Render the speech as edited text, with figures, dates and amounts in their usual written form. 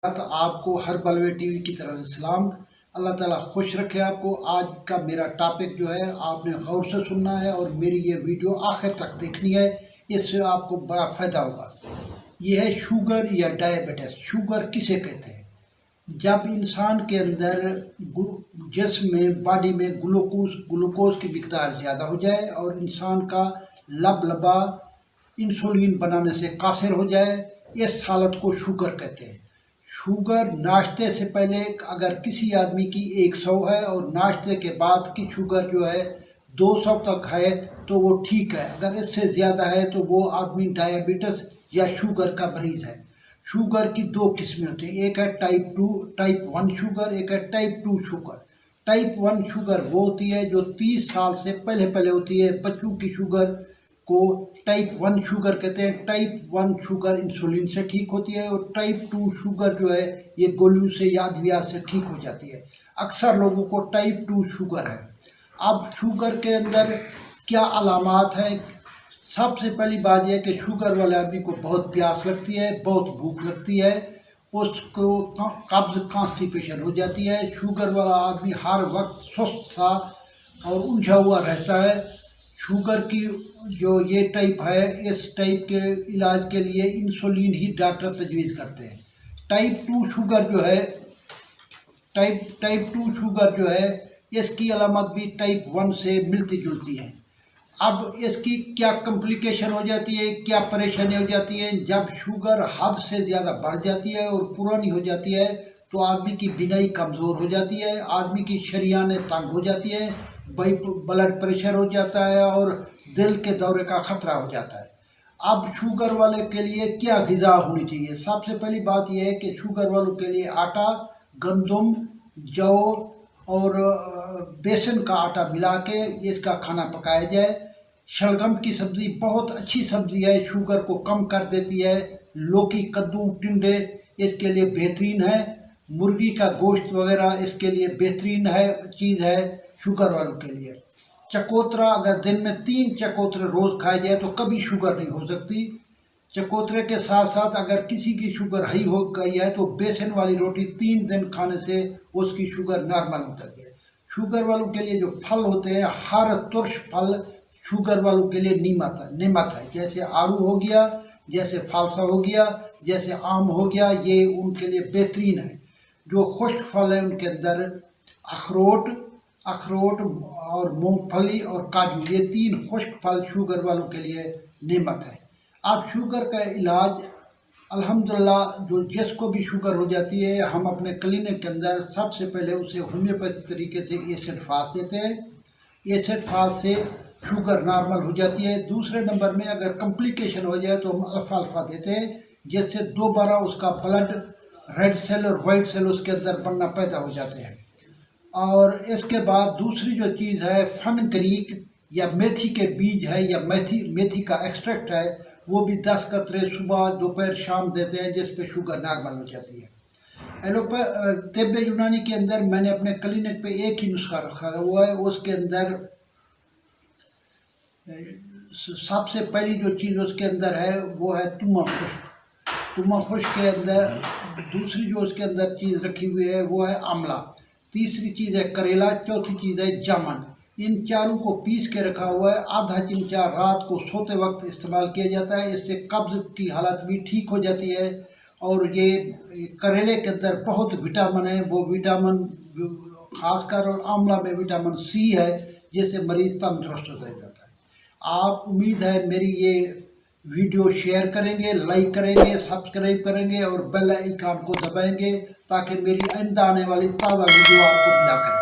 آپ کو ہر بلوے T V کی طرف سے سلام۔ اللہ تعالیٰ خوش رکھے آپ کو۔ آج کا میرا ٹاپک جو ہے آپ نے غور سے سننا ہے اور میری یہ ویڈیو آخر تک دیکھنی ہے، اس سے آپ کو بڑا فائدہ ہوگا۔ یہ ہے شوگر یا ڈائبٹیس۔ شوگر کسے کہتے ہیں؟ جب انسان کے اندر جسم میں باڈی میں گلوکوز کی مقدار زیادہ ہو جائے اور انسان کا لبا انسولین بنانے سے قاصر ہو جائے، اس حالت کو شوگر کہتے ہیں۔ شوگر ناشتے سے پہلے اگر کسی آدمی کی 100 ہے اور ناشتے کے بعد کی شوگر جو ہے 200 تک ہے تو وہ ٹھیک ہے، اگر اس سے زیادہ ہے تو وہ آدمی ڈائبٹیس یا شوگر کا مریض ہے۔ شوگر کی دو قسمیں ہوتی ہیں، ایک ہے ٹائپ 1 شوگر، ایک ہے ٹائپ 2 شوگر۔ ٹائپ 1 شوگر وہ ہوتی ہے جو 30 سال سے پہلے ہوتی ہے۔ بچوں کی شوگر کو ٹائپ 1 شوگر کہتے ہیں۔ ٹائپ 1 شوگر انسولین سے ٹھیک ہوتی ہے اور ٹائپ 2 شوگر جو ہے یہ گولیوں سے یا ادویات سے ٹھیک ہو جاتی ہے۔ اکثر لوگوں کو ٹائپ 2 شوگر ہے۔ اب شوگر کے اندر کیا علامات ہیں؟ سب سے پہلی بات یہ ہے کہ شوگر والے آدمی کو بہت پیاس لگتی ہے، بہت بھوک لگتی ہے، اس کو قبض کانسٹیپیشن ہو جاتی ہے۔ شوگر والا آدمی ہر وقت سست سا اور الجھا ہوا رہتا ہے۔ شوگر کی جو یہ ٹائپ ہے، اس ٹائپ کے علاج کے لیے انسولین ہی ڈاکٹر تجویز کرتے ہیں۔ ٹائپ 2 شوگر جو ہے اس کی علامت بھی ٹائپ 1 سے ملتی جلتی ہے۔ اب اس کی کیا کمپلیکیشن ہو جاتی ہے، کیا پریشانی ہو جاتی ہے؟ جب شوگر حد سے زیادہ بڑھ جاتی ہے اور پرانی ہو جاتی ہے تو آدمی کی بینائی کمزور ہو جاتی ہے، آدمی کی شریانیں تنگ ہو جاتی ہیں، بلڈ پریشر ہو جاتا ہے اور دل کے دورے کا خطرہ ہو جاتا ہے۔ اب شوگر والے کے لیے کیا غذا ہونی چاہیے؟ سب سے پہلی بات یہ ہے کہ شوگر والوں کے لیے آٹا، گندم، جو اور بیسن کا آٹا ملا کے اس کا کھانا پکایا جائے۔ شلگم کی سبزی بہت اچھی سبزی ہے، شوگر کو کم کر دیتی ہے۔ لوکی، کدو، ٹنڈے اس کے لیے بہترین ہے۔ مرغی کا گوشت وغیرہ اس کے لیے بہترین چیز ہے شوگر والوں کے لیے۔ چکوترا، اگر دن میں 3 چکوترے روز کھائے جائے تو کبھی شوگر نہیں ہو سکتی۔ چکوترے کے ساتھ ساتھ اگر کسی کی شوگر ہائی ہو گئی ہے تو بیسن والی روٹی 3 دن کھانے سے اس کی شوگر نارمل ہو جاتی ہے۔ شوگر والوں کے لیے جو پھل ہوتے ہیں، ہر ترش پھل شوگر والوں کے لیے نعمت ہے، جیسے آڑو ہو گیا، جیسے فالسا ہو گیا، جیسے آم ہو گیا، یہ ان کے لیے بہترین ہے۔ جو خشک پھل ہیں ان کے اندر اخروٹ اور مونگ پھلی اور کاجو، یہ 3 خشک پھل شوگر والوں کے لیے نعمت ہے۔ اب شوگر کا علاج الحمدللہ جو جس کو بھی شوگر ہو جاتی ہے، ہم اپنے کلینک کے اندر سب سے پہلے اسے ہومیوپیتھی طریقے سے ایسڈ فاس دیتے ہیں۔ ایسڈ فاس سے شوگر نارمل ہو جاتی ہے۔ دوسرے نمبر میں اگر کمپلیکیشن ہو جائے تو ہم الفا دیتے ہیں، جس سے دوبارہ اس کا بلڈ ریڈ سیل اور وائٹ سیل اس کے اندر بننا پیدا ہو جاتے ہیں۔ اور اس کے بعد دوسری جو چیز ہے فنگریک یا میتھی کے بیج ہے یا میتھی کا ایکسٹریکٹ ہے، وہ بھی 10 قطرے صبح دوپہر شام دیتے ہیں، جس پہ شوگر نارمل ہو جاتی ہے۔ طب یونانی کے اندر میں نے اپنے کلینک پہ ایک ہی نسخہ رکھا ہوا ہے، اس کے اندر سب سے پہلی جو چیز اس کے اندر ہے وہ ہے تما خشک کے اندر۔ دوسری جو اس کے اندر چیز رکھی ہوئی ہے وہ ہے آملہ۔ تیسری چیز ہے کریلا۔ چوتھی چیز ہے جامن۔ ان چاروں کو پیس کے رکھا ہوا ہے، آدھا چمچہ رات کو سوتے وقت استعمال کیا جاتا ہے، اس سے قبض کی حالت بھی ٹھیک ہو جاتی ہے۔ اور یہ کریلے کے اندر بہت وٹامن ہے، وہ وٹامن خاص کر اور آملہ میں وٹامن سی ہے، جس سے مریض تندرست ہو جاتا ہے۔ آپ امید ہے میری یہ ویڈیو شیئر کریں گے، لائک کریں گے، سبسکرائب کریں گے اور بیل آئیکن کو دبائیں گے تاکہ میری آئندہ آنے والی تازہ ویڈیو آپ کو ملا کرے۔